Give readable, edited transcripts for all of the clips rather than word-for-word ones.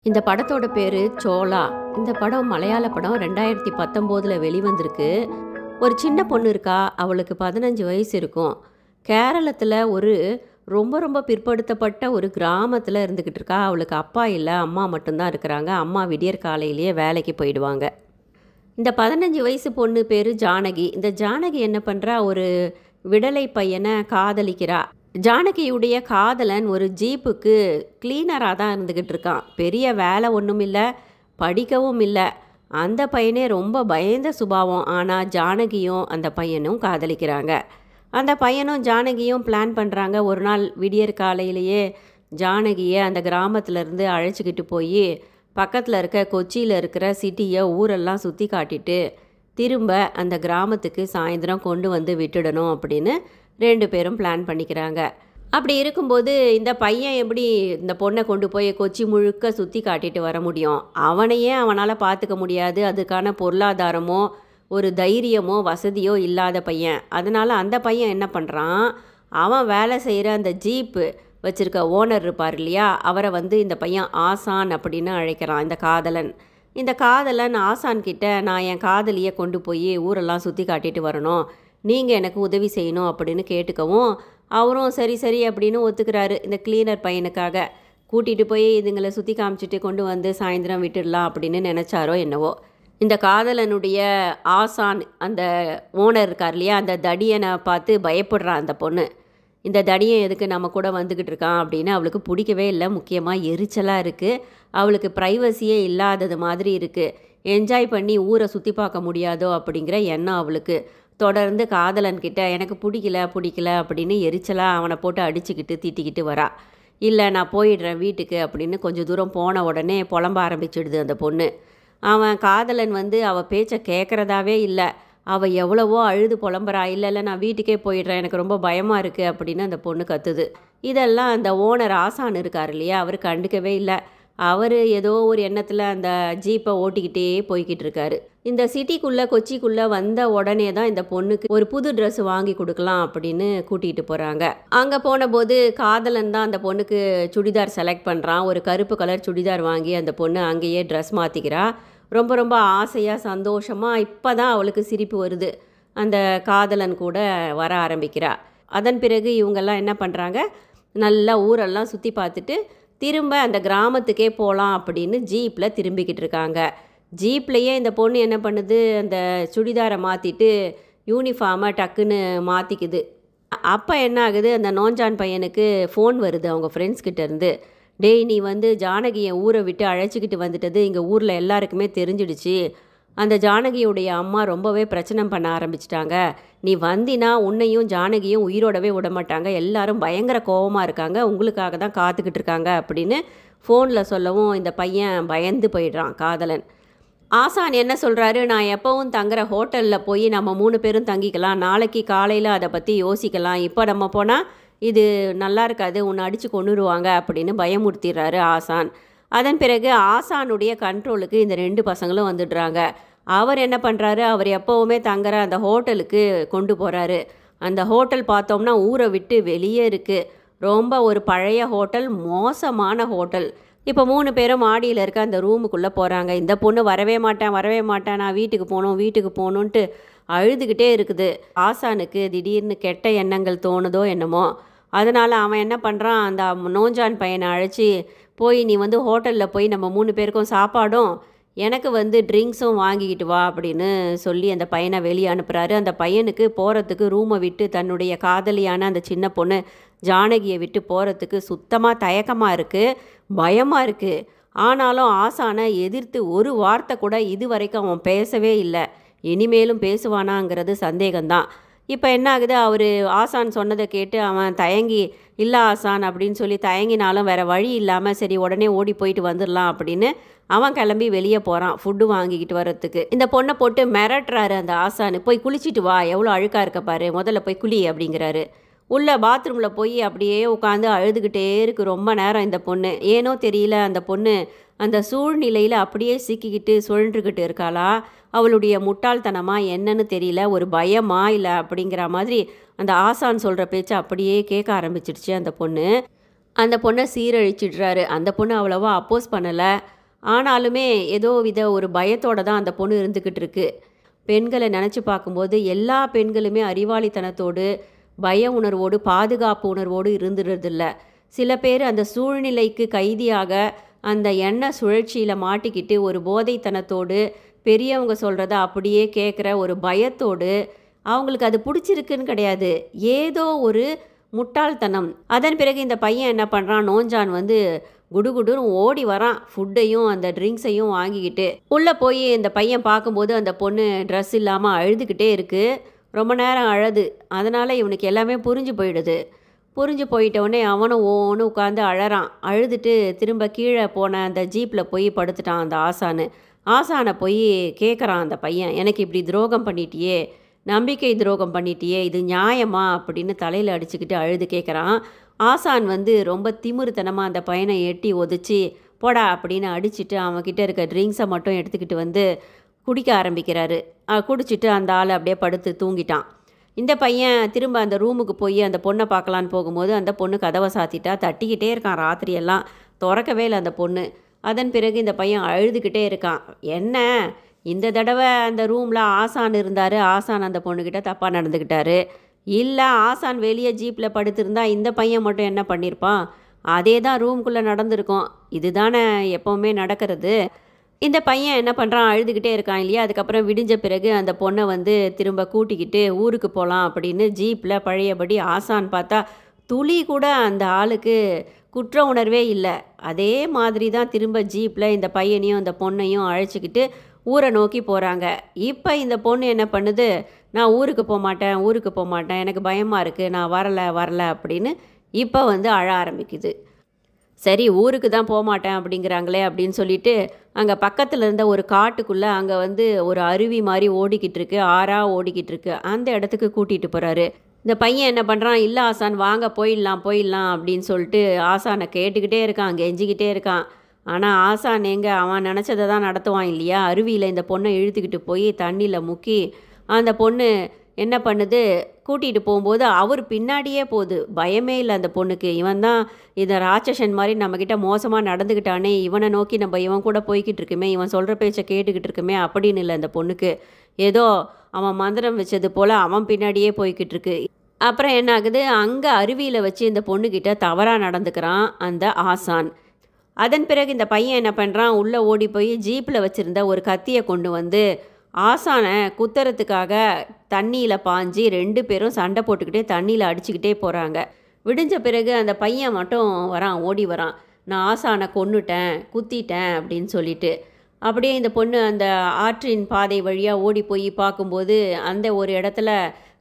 இந்த படத்தோட பேரு சோளா. இந்த படம் மலையாள படம் 2019 வெளிவந்திருக்கு. ஒரு சின்ன பொண்ணு இருக்கா. அவளுக்கு 15 வயசு இருக்கும். கேரளத்தில் ஒரு ரொம்ப ரொம்ப பிற்படுத்தப்பட்ட ஒரு கிராமத்தில் இருந்துக்கிட்டு இருக்கா. அவளுக்கு அப்பா இல்லை, அம்மா மட்டும்தான் இருக்கிறாங்க. அம்மா விடியற் காலையிலேயே வேலைக்கு போயிடுவாங்க. இந்த 15 வயசு பொண்ணு பேர் ஜானகி. இந்த ஜானகி என்ன பண்ணுறா, ஒரு விடலை பையனை காதலிக்கிறா. ஜானகியுடைய காதலன் ஒரு ஜீப்புக்கு கிளீனராக தான் இருந்துக்கிட்டு இருக்கான். பெரிய வேலை ஒன்றும் இல்லை, படிக்கவும் இல்லை. அந்த பையனே ரொம்ப பயந்த சுபாவம். ஆனால் ஜானகியும் அந்த பையனும் காதலிக்கிறாங்க. அந்த பையனும் ஜானகியும் பிளான் பண்ணுறாங்க. ஒரு நாள் விடியற் காலையிலேயே ஜானகியை அந்த கிராமத்துலேருந்து அழைச்சிக்கிட்டு போய் பக்கத்தில் இருக்க கொச்சியில் இருக்கிற சிட்டியை ஊரெல்லாம் சுற்றி காட்டிட்டு திரும்ப அந்த கிராமத்துக்கு சாயந்தரம் கொண்டு வந்து விட்டுடணும் அப்படின்னு 2 பேரும் பிளான் பண்ணிக்கிறாங்க. அப்படி இருக்கும்போது இந்த பையன் எப்படி இந்த பொண்ணை கொண்டு போய் கொச்சி முழுக்க சுற்றி காட்டிட்டு வர முடியும்? அவனையே அவனால் பார்த்துக்க முடியாது. அதுக்கான பொருளாதாரமோ ஒரு தைரியமோ வசதியோ இல்லாத பையன். அதனால் அந்த பையன் என்ன பண்ணுறான், அவன் வேலை செய்கிற அந்த ஜீப்பு வச்சுருக்க ஓனர் இருப்பார் இல்லையா, அவரை இந்த பையன் ஆசான் அப்படின்னு அழைக்கிறான். இந்த காதலன் ஆசான்கிட்ட, நான் என் காதலியை கொண்டு போய் ஊரெல்லாம் சுற்றி காட்டிட்டு வரணும், நீங்கள் எனக்கு உதவி செய்யணும் அப்படின்னு கேட்டுக்கவும் அவரும் சரி சரி அப்படின்னு ஒத்துக்கிறாரு. இந்த கிளீனர் பையனுக்காக கூட்டிகிட்டு போய் இதுங்களை சுற்றி காமிச்சிட்டு கொண்டு வந்து சாயந்தரம் விட்டுடலாம் அப்படின்னு நினச்சாரோ என்னவோ. இந்த காதலனுடைய ஆசான் அந்த ஓனர் இருக்கார் இல்லையா, அந்த தடியனை பார்த்து பயப்படுறான் அந்த பொண்ணு. இந்த தடியன் எதுக்கு நம்ம கூட வந்துக்கிட்டு இருக்கான் அப்படின்னு அவளுக்கு பிடிக்கவே இல்லை. முக்கியமாக எரிச்சலாக இருக்குது. அவளுக்கு ப்ரைவசியே இல்லாதது மாதிரி இருக்குது. என்ஜாய் பண்ணி ஊரை சுற்றி பார்க்க முடியாதோ அப்படிங்கிற எண்ணம் அவளுக்கு. தொடர்ந்து காதலன்கிட்ட எனக்கு பிடிக்கல அப்படின்னு எரிச்சலாக அவனை போட்டு அடிச்சுக்கிட்டு திட்டிக்கிட்டு வரா. இல்லை நான் போயிடுறேன் வீட்டுக்கு அப்படின்னு கொஞ்சம் தூரம் போன உடனே புலம்ப ஆரம்பிச்சிடுது அந்த பொண்ணு. அவன் காதலன் அவள் பேச்சை கேட்குறதாவே இல்லை. அவள் எவ்வளவோ அழுது புலம்புறா. இல்லை நான் வீட்டுக்கே போயிடுறேன், எனக்கு ரொம்ப பயமாக இருக்குது அப்படின்னு அந்த பொண்ணு கத்துது. இதெல்லாம் அந்த ஓனர் ஆசான் இருக்கார் இல்லையா, அவர் கண்டுக்கவே இல்லை. அவர் ஏதோ ஒரு எண்ணத்தில் அந்த ஜீப்பை ஓட்டிக்கிட்டே போய்கிட்டு இருக்காரு. இந்த சிட்டிக்குள்ளே கொச்சிக்குள்ளே வந்த உடனே தான் இந்த பொண்ணுக்கு ஒரு புது ட்ரெஸ் வாங்கி கொடுக்கலாம் அப்படின்னு கூட்டிகிட்டு போகிறாங்க. அங்கே போன போது காதலன் தான் அந்த பொண்ணுக்கு சுடிதார் செலக்ட் பண்ணுறான். ஒரு கருப்பு கலர் சுடிதார் வாங்கி அந்த பொண்ணு அங்கேயே ட்ரெஸ் மாற்றிக்கிறா. ரொம்ப ரொம்ப ஆசையாக சந்தோஷமாக இப்போ தான் அவளுக்கு சிரிப்பு வருது. அந்த காதலன் கூட வர ஆரம்பிக்கிறா. அதன் பிறகு இவங்கெல்லாம் என்ன பண்ணுறாங்க, நல்லா ஊரெல்லாம் சுற்றி பார்த்துட்டு திரும்ப அந்த கிராமத்துக்கே போகலாம் அப்படின்னு ஜீப்பில் திரும்பிக்கிட்டு இருக்காங்க. ஜீப்லேயே இந்த பொண்ணு என்ன பண்ணுது, அந்த சுடிதாரை மாற்றிட்டு யூனிஃபார்மை டக்குன்னு மாற்றிக்குது. அப்போ என்ன ஆகுது, அந்த நோஞ்சான் பையனுக்கு ஃபோன் வருது அவங்க ஃப்ரெண்ட்ஸ்கிட்டேருந்து. டேய் நீ ஜானகியை ஊரை விட்டு அழைச்சிக்கிட்டு வந்துட்டது இங்கே ஊரில் எல்லாருக்குமே தெரிஞ்சிடுச்சு. அந்த ஜானகியுடைய அம்மா ரொம்பவே பிரச்சனை பண்ண ஆரம்பிச்சிட்டாங்க. நீ வந்தினா உன்னையும் ஜானகியும் உயிரோடவே விடமாட்டாங்க. எல்லாரும் பயங்கர கோபமாக இருக்காங்க, உங்களுக்காக தான் காத்துக்கிட்டு இருக்காங்க அப்படின்னு ஃபோனில் சொல்லவும் இந்த பையன் பயந்து போயிடுறான் காதலன். ஆசான் என்ன சொல்கிறாரு, நான் எப்போவும் தங்குற ஹோட்டலில் போய் நம்ம 3 பேரும் தங்கிக்கலாம், நாளைக்கு காலையில் அதை பற்றி யோசிக்கலாம், இப்போ நம்ம போனால் இது நல்லா இருக்காது, உன்னை அடித்து கொன்னுருவாங்க அப்படின்னு பயமுறுத்திடுறாரு ஆசான். அதன் பிறகு ஆசானுடைய கண்ட்ரோலுக்கு இந்த 2 பசங்களும் வந்துடுறாங்க. அவர் என்ன பண்ணுறாரு, அவர் எப்போவுமே தங்குற அந்த ஹோட்டலுக்கு கொண்டு போகிறாரு. அந்த ஹோட்டல் பார்த்தோம்னா ஊரை விட்டு வெளியே இருக்குது. ரொம்ப ஒரு பழைய ஹோட்டல், மோசமான ஹோட்டல். இப்போ 3 பேரும் மாடியில் இருக்க அந்த ரூமுக்குள்ளே போகிறாங்க. இந்த பொண்ணு வரவே மாட்டேன், நான் வீட்டுக்கு போகணுன்ட்டு அழுதுகிட்டே இருக்குது. ஆசானுக்கு திடீர்னு கெட்ட எண்ணங்கள் தோணுதோ என்னமோ. அதனால் அவன் என்ன பண்ணுறான், அந்த நோஞ்சான் பையனை அழைச்சி போய் நீ ஹோட்டலில் போய் நம்ம 3 பேருக்கும் சாப்பாடும் எனக்கு ட்ரிங்க்ஸும் வாங்கிக்கிட்டு வா அப்படின்னு சொல்லி அந்த பையனை வெளியே அனுப்புகிறாரு. அந்த பையனுக்கு போகிறதுக்கு ரூமை விட்டு தன்னுடைய காதலியான அந்த சின்ன பொண்ணு ஜானகியை விட்டு போகிறதுக்கு சுத்தமாக தயக்கமாக இருக்குது, பயமாக இருக்குது. ஆனாலும் ஆசானை எதிர்த்து ஒரு வார்த்தை கூட இது வரைக்கும் அவன் பேசவே இல்லை. இனிமேலும் பேசுவானாங்கிறது சந்தேகம்தான். இப்போ என்ன ஆகுது, அவர் ஆசான் சொன்னதை கேட்டு அவன் தயங்கி, இல்லை ஆசான் அப்படின்னு சொல்லி தயங்கினாலும் வேறு வழி இல்லாமல் சரி உடனே ஓடி போயிட்டு வந்துடலாம் அப்படின்னு அவன் கிளம்பி வெளியே போகிறான் ஃபுட்டு வாங்கிக்கிட்டு வர்றதுக்கு. இந்த பொண்ணை போட்டு மிரட்டுறாரு அந்த ஆசான். போய் குளிச்சுட்டு வா, எவ்வளோ அழுக்காக இருக்க பாரு, முதல்ல போய் குளி அப்படிங்கிறாரு. உள்ள பாத்ரூமில் போய் அப்படியே உட்காந்து அழுதுகிட்டே இருக்குது ரொம்ப நேரம் இந்த பொண்ணு. ஏனோ தெரியல, அந்த பொண்ணு அந்த சூழ்நிலையில் அப்படியே சிக்கிக்கிட்டு சுழன்றுக்கிட்டு இருக்காளா, அவளுடைய முட்டாள்தனமாக என்னன்னு தெரியல, ஒரு பயமா இல்லை அப்படிங்கிற மாதிரி அந்த ஆசான் சொல்கிற பேச்சை அப்படியே கேட்க ஆரம்பிச்சிடுச்சு அந்த பொண்ணு. அந்த பொண்ணை சீரழிச்சிடுறாரு. அந்த பொண்ணு அவ்வளோவா அப்போஸ் பண்ணலை. ஆனாலுமே ஏதோ வித ஒரு பயத்தோட தான் அந்த பொண்ணு இருந்துக்கிட்டு இருக்கு. பெண்களை நினச்சி பார்க்கும்போது எல்லா பெண்களுமே அறிவாளித்தனத்தோடு, பய உணர்வோடு, பாதுகாப்பு உணர்வோடு இருந்துறதில்ல. சில பேர் அந்த சூழ்நிலைக்கு கைதியாக அந்த எண்ண சுழற்சியில் மாட்டிக்கிட்டு ஒரு போதைத்தனத்தோடு பெரியவங்க சொல்கிறத அப்படியே கேட்குற ஒரு பயத்தோடு அவங்களுக்கு அது பிடிச்சிருக்குன்னு கிடையாது. ஏதோ ஒரு முட்டாள்தனம். அதன் பிறகு இந்த பையன் என்ன பண்ணுறான், நோஞ்சான் வந்து குடுகுடுன்னு ஓடி வரான். ஃபுட்டையும் அந்த ட்ரிங்க்ஸையும் வாங்கிக்கிட்டு உள்ளே போய் இந்த பையன் பார்க்கும்போது அந்த பொண்ணு ட்ரெஸ் இல்லாமல் அழுதுகிட்டே இருக்குது. ரொம்ப நேரம் அழுது. அதனால் இவனுக்கு எல்லாமே புரிஞ்சு போயிடுது. புரிஞ்சு போயிட்டவுடனே அவனும் ஓன்னு உட்காந்து அழறான். அழுதுட்டு திரும்ப கீழே போன அந்த ஜீப்பில் போய் படுத்துட்டான் அந்த ஆசானு. ஆசானை போய் கேட்குறான் அந்த பையன், எனக்கு இப்படி துரோகம் பண்ணிட்டியே, நம்பிக்கை துரோகம் பண்ணிட்டியே, இது நியாயமா அப்படின்னு தலையில் அடிச்சுக்கிட்டு அழுது கேட்குறான். ஆசான் வந்து ரொம்ப திமிருத்தனமாக அந்த பையனை எட்டி ஒதிச்சு போடா அப்படின்னு அடிச்சுட்டு அவன்கிட்ட இருக்க ட்ரிங்க்ஸை மட்டும் எடுத்துக்கிட்டு வந்து குடிக்க ஆரம்பிக்கிறாரு. குடிச்சிட்டு அந்த ஆள் அப்படியே படுத்து தூங்கிட்டான். இந்த பையன் திரும்ப அந்த ரூமுக்கு போய் அந்த பொண்ணை பார்க்கலான்னு போகும்போது அந்த பொண்ணு கதவை சாத்திட்டா. தட்டிக்கிட்டே இருக்கான் ராத்திரியெல்லாம், திறக்கவே இல்லை அந்த பொண்ணு. அதன் பிறகு இந்த பையன் அழுதுகிட்டே இருக்கான். என்ன இந்த தடவை அந்த ரூமில் ஆசான் இருந்தார், ஆசான் அந்த பொண்ணுக்கிட்ட தப்பாக நடந்துக்கிட்டாரு. இல்லை ஆசான் வெளியே ஜீப்பில் படுத்திருந்தா இந்த பையன் மட்டும் என்ன பண்ணியிருப்பான், அதே தான் ரூம்குள்ளே நடந்திருக்கும். இதுதானே எப்போவுமே நடக்கிறது. இந்த பையன் என்ன பண்ணுறான், அழுதுகிட்டே இருக்கான் இல்லையா. அதுக்கப்புறம் விடிஞ்ச பிறகு அந்த பொண்ணை வந்து திரும்ப கூட்டிக்கிட்டு ஊருக்கு போகலாம் அப்படின்னு ஜீப்பில் பழையபடி ஆசான் பார்த்தா துளி கூட அந்த ஆளுக்கு குற்ற உணர்வே இல்லை. அதே மாதிரி தான் திரும்ப ஜீப்பில் இந்த பையனையும் அந்த பொண்ணையும் அழைச்சிக்கிட்டு ஊரை நோக்கி போகிறாங்க. இப்போ இந்த பொண்ணு என்ன பண்ணுது, நான் ஊருக்கு போக மாட்டேன், ஊருக்கு போக மாட்டேன், எனக்கு பயமாக இருக்குது, நான் வரலை அப்படின்னு இப்போ வந்து அழ ஆரம்பிக்குது. சரி ஊருக்கு தான் போக மாட்டேன் அப்படிங்கிறாங்களே அப்படின்னு சொல்லிட்டு அங்கே பக்கத்தில் இருந்த ஒரு காட்டுக்குள்ளே அங்கே வந்து ஒரு அருவி மாதிரி ஓடிக்கிட்டு இருக்கு, ஆறாக ஓடிக்கிட்டு இருக்கு. அந்த இடத்துக்கு கூட்டிகிட்டு போகிறாரு. இந்த பையன் என்ன பண்ணுறான், இல்லை ஆசான் வாங்க போயிடலாம் அப்படின்னு சொல்லிட்டு ஆசானை கேட்டுக்கிட்டே இருக்கான், கெஞ்சிக்கிட்டே இருக்கான். ஆனால் ஆசான் எங்கே, அவன் நினச்சதை தான் நடத்துவான் இல்லையா. அருவியில் இந்த பொண்ணை இழுத்துக்கிட்டு போய் தண்ணியில் முக்கி அந்த பொண்ணு என்ன பண்ணுது, கூட்டிகிட்டு போகும்போது அவர் பின்னாடியே போகுது. பயமே இல்லை அந்த பொண்ணுக்கு. இவன் தான் இந்த ராட்சசன் மாதிரி நம்மக்கிட்ட மோசமாக நடந்துக்கிட்டானே, இவனை நோக்கி நம்ம இவன் கூட போய்கிட்டு இருக்குமே, இவன் சொல்கிற பேச்சை கேட்டுக்கிட்டு இருக்குமே அப்படின்னு இல்லை அந்த பொண்ணுக்கு. ஏதோ அவன் மந்திரம் வச்சது போல் அவன் பின்னாடியே போய்கிட்டு இருக்கு. அப்புறம் என்ன ஆகுது, அங்கே அருவியில் வச்சு இந்த பொண்ணுக்கிட்ட தவறாக நடந்துக்கிறான் அந்த ஆசான். அதன் பிறகு இந்த பையன் என்ன பண்ணுறான், உள்ளே ஓடி போய் ஜீப்பில் வச்சுருந்த ஒரு கத்தியை கொண்டு வந்து ஆசானை குத்துறதுக்காக தண்ணியில் பாஞ்சு 2 பேரும் சண்டை போட்டுக்கிட்டே தண்ணியில் அடிச்சுக்கிட்டே போகிறாங்க. விடிஞ்ச பிறகு அந்த பையன் மட்டும் வரான், ஓடி வரான். நான் ஆசானை கொன்னுட்டேன், குத்திட்டேன் அப்படின்னு சொல்லிட்டு. அப்படியே இந்த பொண்ணு அந்த ஆற்றின் பாதை வழியாக ஓடி போய் பார்க்கும்போது அந்த ஒரு இடத்துல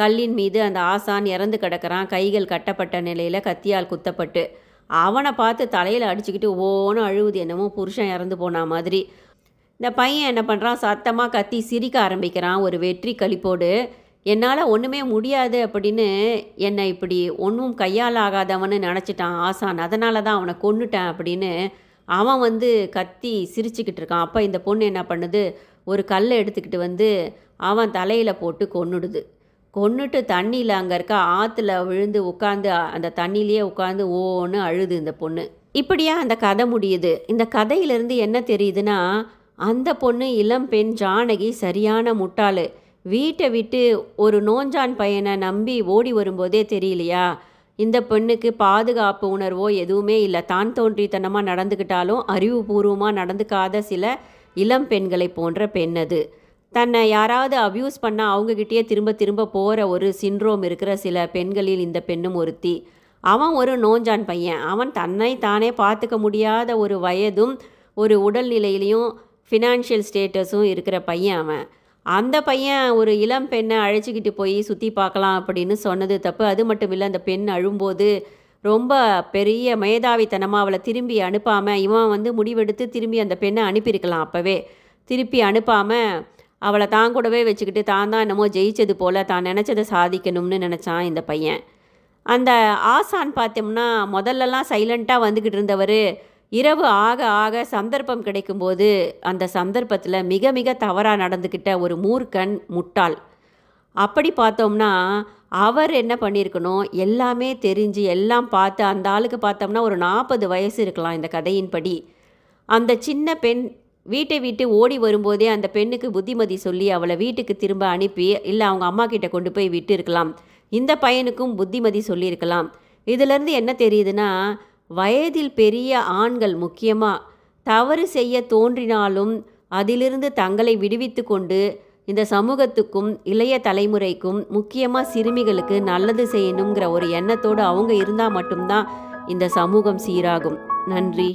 கல்லின் மீது அந்த ஆசான் இறந்து கிடக்கிறான், கைகள் கட்டப்பட்ட நிலையில் கத்தியால் குத்தப்பட்டு. அவனை பார்த்து தலையில் அடிச்சுக்கிட்டு ஓன்னு அழுவுது, என்னமோ புருஷன் இறந்து போன மாதிரி. இந்த பையன் என்ன பண்ணுறான், சத்தமாக கத்தி சிரிக்க ஆரம்பிக்கிறான் ஒரு வெற்றி களிப்போடு. என்னால் ஒன்றுமே முடியாது அப்படின்னு என்னை இப்படி ஒன்றும் கையால் ஆகாதவன்னு நினச்சிட்டான் ஆசான், அதனால தான் அவனை கொன்னுட்டேன் அப்படின்னு அவன் வந்து கத்தி சிரிச்சுக்கிட்டு இருக்கான். அப்போ இந்த பொண்ணு என்ன பண்ணுது, ஒரு கல்லை எடுத்துக்கிட்டு வந்து அவன் தலையில் போட்டு கொன்னுடுது. கொன்னுட்டு தண்ணியில் அங்கே இருக்க ஆற்றுல விழுந்து உட்காந்து அந்த தண்ணியிலேயே உட்காந்து ஓன்னு அழுது இந்த பொண்ணு. இப்படியா அந்த கதை முடியுது. இந்த கதையிலேருந்து என்ன தெரியுதுன்னா, அந்த பொண்ணு இளம் பெண் ஜானகி சரியான முட்டாள். வீட்டை விட்டு ஒரு நோஞ்சான் பையனை நம்பி ஓடி வரும்போதே தெரியலையா, இந்த பெண்ணுக்கு பாதுகாப்பு உணர்வோ எதுவுமே இல்லை. தான் தோன்றித்தனமாக நடந்துக்கிட்டாலும் அறிவுபூர்வமாக நடந்துக்காத சில இளம் பெண்களை போன்ற பெண் அது. தன்னை யாராவது அப்யூஸ் பண்ணால் அவங்கக்கிட்டேயே திரும்ப திரும்ப போகிற ஒரு சின்ரோம் இருக்கிற சில பெண்களில் இந்த பெண்ணும் ஒருத்தி. அவன் ஒரு நோஞ்சான் பையன். அவன் தன்னை தானே பார்த்துக்க முடியாத ஒரு வயதும் ஒரு உடல்நிலையிலையும் ஃபினான்ஷியல் ஸ்டேட்டஸும் இருக்கிற பையன் அவன். அந்த பையன் ஒரு இளம் பெண்ணை அழைச்சிக்கிட்டு போய் சுற்றி பார்க்கலாம் அப்படின்னு சொன்னது தப்பு. அது மட்டும் இல்லை, அந்த பெண் அழும்போது ரொம்ப பெரிய மேதாவித்தனமாக அவளை திரும்பி அனுப்பாமல் இவன் வந்து முடிவெடுத்து திரும்பி அந்த பெண்ணை அனுப்பியிருக்கலாம். அப்போவே திருப்பி அனுப்பாமல் அவளை தான் கூடவே வச்சுக்கிட்டு தான் என்னமோ ஜெயிச்சது போல் தான் நினச்சதை சாதிக்கணும்னு நினச்சான் இந்த பையன். அந்த ஆசான் பார்த்தோம்னா முதல்லலாம் சைலண்ட்டாக வந்துக்கிட்டு இருந்தவர், இரவு ஆக ஆக சந்தர்ப்பம் கிடைக்கும்போது அந்த சந்தர்ப்பத்தில் மிக மிக தவறாக நடந்துக்கிட்ட ஒரு மூர்க்கன், முட்டாள். அப்படி பார்த்தோம்னா அவர் என்ன பண்ணியிருக்கணும், எல்லாமே தெரிஞ்சு எல்லாம் பார்த்து அந்த ஆளுக்கு பார்த்தோம்னா ஒரு 40 வயசு இருக்கலாம் இந்த கதையின்படி. அந்த சின்ன பெண் வீட்டை விட்டு ஓடி வரும்போதே அந்த பெண்ணுக்கு புத்திமதி சொல்லி அவளை வீட்டுக்கு திரும்ப அனுப்பி, இல்லை அவங்க அம்மா கிட்ட கொண்டு போய் விட்டு இருக்கலாம். இந்த பையனுக்கும் புத்திமதி சொல்லியிருக்கலாம். இதிலேருந்து என்ன தெரியுதுன்னா, வயதில் பெரிய ஆண்கள் முக்கியமாக தவறு செய்ய தோன்றினாலும் அதிலிருந்து தங்களை விடுவித்து கொண்டு இந்த சமூகத்துக்கும் இளைய தலைமுறைக்கும் முக்கியமாக சிறுமிகளுக்கு நல்லது செய்யணுங்கிற ஒரு எண்ணத்தோடு அவங்க இருந்தால் மட்டும்தான் இந்த சமூகம் சீராகும். நன்றி.